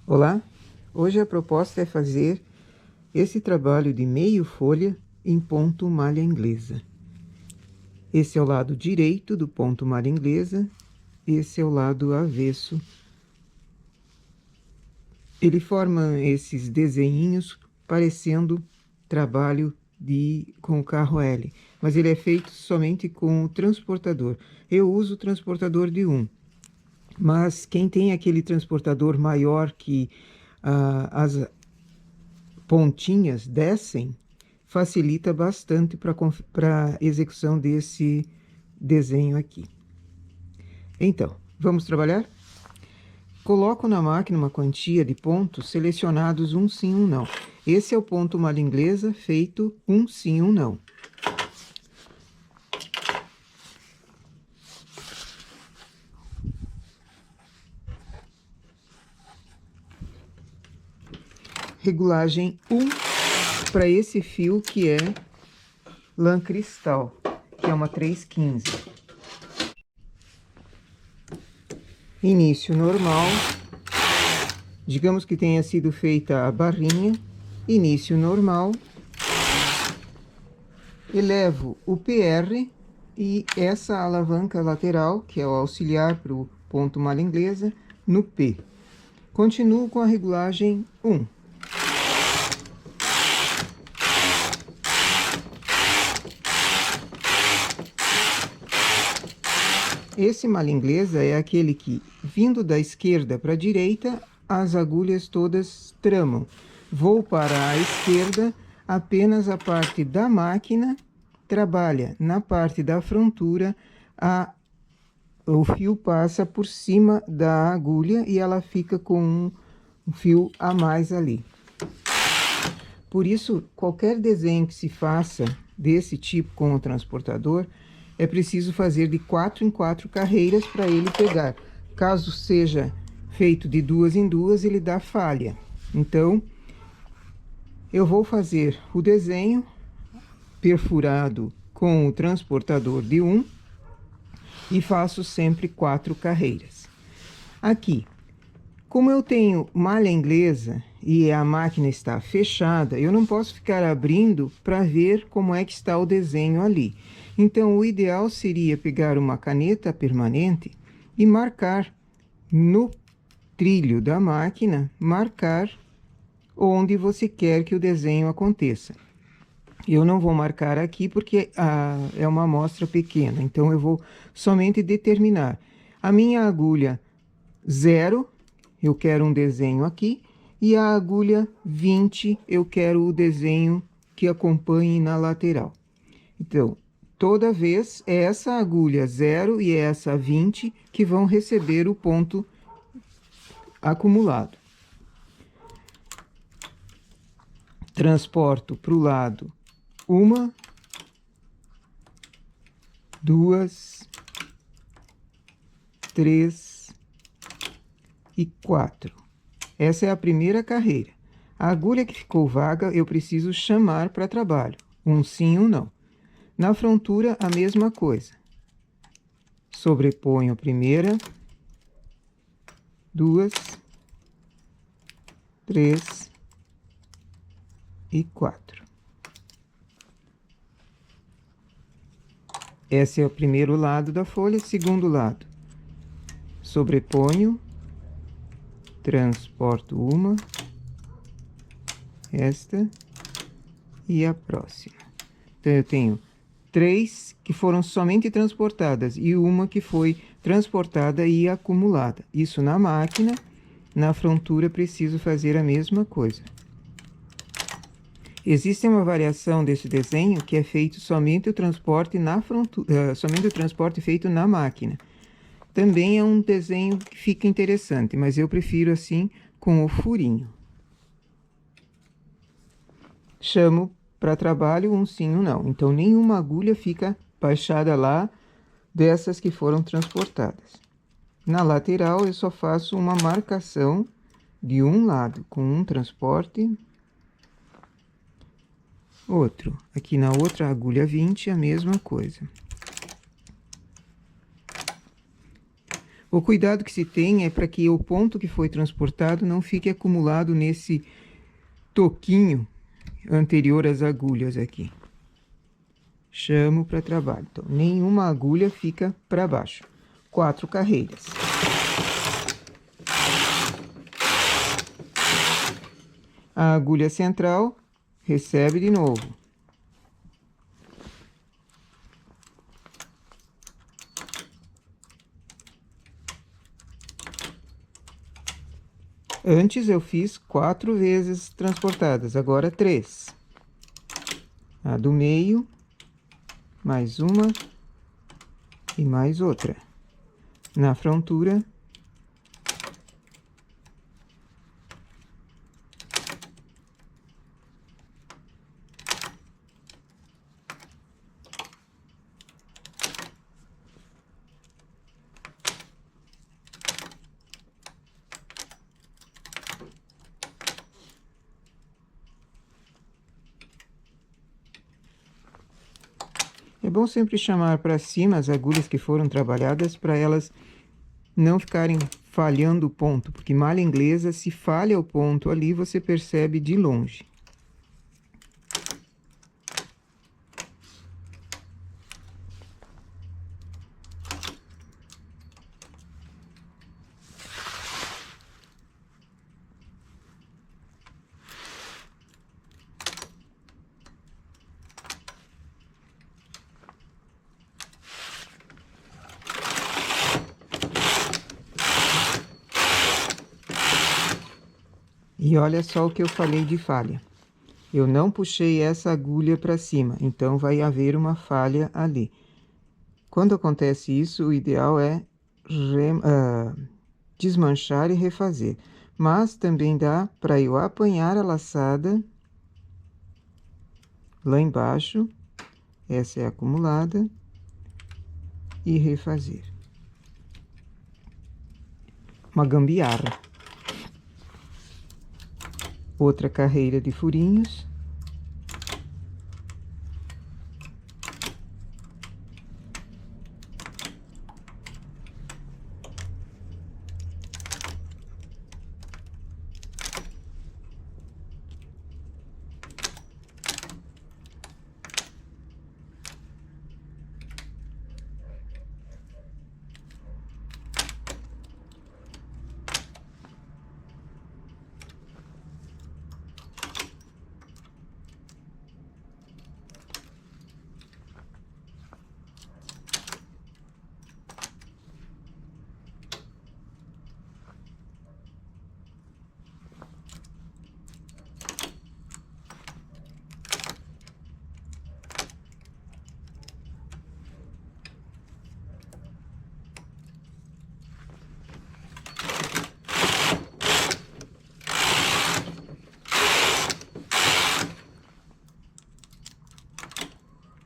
Olá, hoje a proposta é fazer esse trabalho de meio folha em ponto malha inglesa. Esse é o lado direito do ponto malha inglesa, esse é o lado avesso. Ele forma esses desenhinhos parecendo trabalho com o carro L, mas ele é feito somente com o transportador. Eu uso o transportador de 1, mas quem tem aquele transportador maior que as pontinhas descem, facilita bastante para a execução desse desenho aqui. Então, vamos trabalhar? Coloco na máquina uma quantia de pontos selecionados um sim, um não. Esse é o ponto malha inglesa feito um sim, um não. Regulagem 1 para esse fio que é lã cristal, que é uma 315. Início normal. Digamos que tenha sido feita a barrinha. Início normal. Elevo o PR e essa alavanca lateral, que é o auxiliar para o ponto malha inglesa, no P. Continuo com a regulagem 1. Esse malha inglesa é aquele que, vindo da esquerda para a direita, as agulhas todas tramam. Vou para a esquerda, apenas a parte da máquina trabalha. Na parte da frontura, o fio passa por cima da agulha e ela fica com um fio a mais ali. Por isso, qualquer desenho que se faça desse tipo com o transportador, é preciso fazer de 4 em 4 carreiras para ele pegar. Caso seja feito de 2 em 2, ele dá falha. Então, eu vou fazer o desenho perfurado com o transportador de 1 e faço sempre 4 carreiras. Aqui, como eu tenho malha inglesa e a máquina está fechada, eu não posso ficar abrindo para ver como é que está o desenho ali. Então, o ideal seria pegar uma caneta permanente e marcar no trilho da máquina, marcar onde você quer que o desenho aconteça. Eu não vou marcar aqui porque é uma amostra pequena, então eu vou somente determinar. A minha agulha 0, eu quero um desenho aqui, e a agulha 20, eu quero o desenho que acompanhe na lateral. Então, toda vez é essa agulha 0 e essa 20 que vão receber o ponto acumulado. Transporto para o lado 1, 2, 3 e 4. Essa é a primeira carreira. A agulha que ficou vaga eu preciso chamar para trabalho. Um sim, um não. Na frontura, a mesma coisa. Sobreponho a primeira, 2, 3 e 4. Esse é o primeiro lado da folha. Segundo lado, sobreponho, transporto uma, esta e a próxima. Então, eu tenho 3 que foram somente transportadas e uma que foi transportada e acumulada. Isso na máquina. Na frontura, preciso fazer a mesma coisa. Existe uma variação desse desenho que é feito somente o transporte na frontura, somente o transporte feito na máquina. Também é um desenho que fica interessante, mas eu prefiro assim com o furinho. Chamo para trabalho um sim, um não. Então, nenhuma agulha fica baixada lá dessas que foram transportadas. Na lateral, eu só faço uma marcação de um lado com um transporte, outro. Aqui na outra agulha 20, a mesma coisa. O cuidado que se tem é para que o ponto que foi transportado não fique acumulado nesse toquinho anterior às agulhas aqui. Chamo para trabalho. Então, nenhuma agulha fica para baixo. 4 carreiras. A agulha central recebe de novo. Antes eu fiz 4 vezes transportadas, agora 3. A do meio, mais uma e mais outra. Na frontura, é bom sempre chamar para cima as agulhas que foram trabalhadas para elas não ficarem falhando o ponto, porque malha inglesa, se falha o ponto ali, você percebe de longe. E olha só o que eu falei de falha. Eu não puxei essa agulha para cima, então vai haver uma falha ali. Quando acontece isso, o ideal é desmanchar e refazer. Mas também dá para eu apanhar a laçada lá embaixo, essa é a acumulada, e refazer. Uma gambiarra. Outra carreira de furinhos.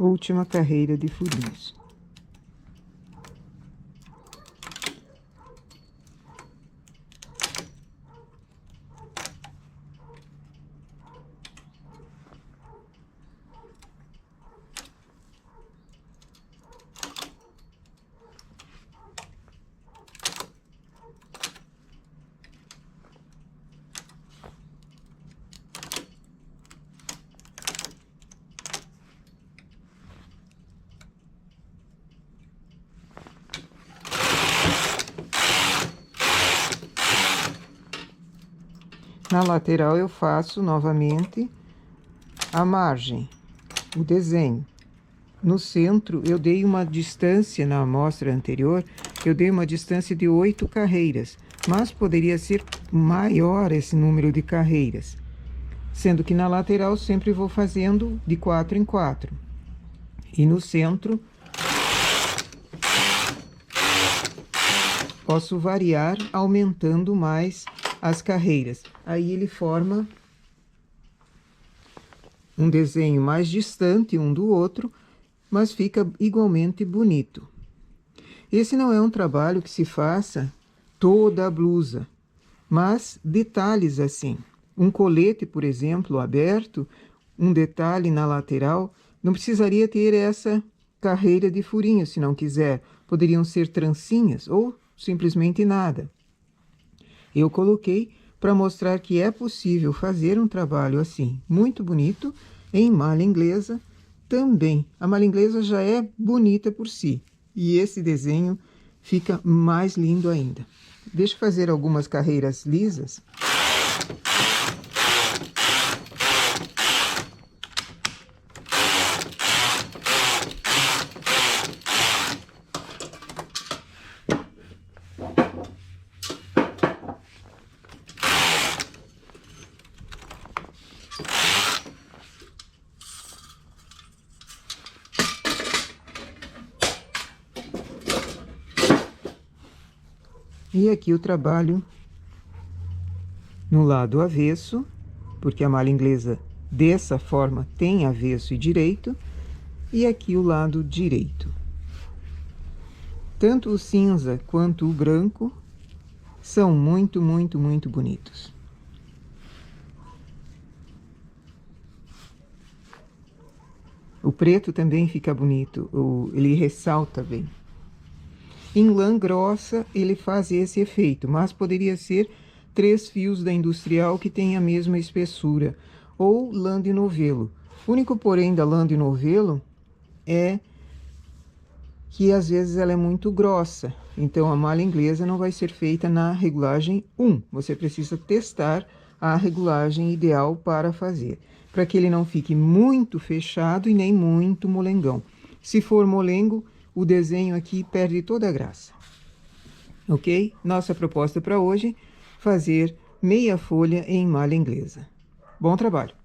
Última carreira de furinhos. Na lateral eu faço novamente a margem, o desenho. No centro eu dei uma distância, na amostra anterior, eu dei uma distância de 8 carreiras, mas poderia ser maior esse número de carreiras, sendo que na lateral sempre vou fazendo de 4 em 4. E no centro posso variar aumentando mais as carreiras. Aí ele forma um desenho mais distante um do outro, mas fica igualmente bonito. Esse não é um trabalho que se faça toda a blusa, mas detalhes assim. Um colete, por exemplo, aberto, um detalhe na lateral, não precisaria ter essa carreira de furinho, se não quiser. Poderiam ser trancinhas ou simplesmente nada. Eu coloquei para mostrar que é possível fazer um trabalho assim, muito bonito, em malha inglesa também. A malha inglesa já é bonita por si, e esse desenho fica mais lindo ainda. Deixa eu fazer algumas carreiras lisas. E aqui o trabalho no lado avesso, porque a malha inglesa dessa forma tem avesso e direito, e aqui o lado direito. Tanto o cinza quanto o branco são muito, muito, muito bonitos. O preto também fica bonito, ele ressalta bem. Em lã grossa, ele faz esse efeito, mas poderia ser 3 fios da industrial que tem a mesma espessura, ou lã de novelo. O único porém da lã de novelo é que às vezes ela é muito grossa, então a malha inglesa não vai ser feita na regulagem 1. Você precisa testar a regulagem ideal para fazer, para que ele não fique muito fechado e nem muito molengão. Se for molengo, o desenho aqui perde toda a graça. Ok? Nossa proposta para hoje, fazer meia folha em malha inglesa. Bom trabalho!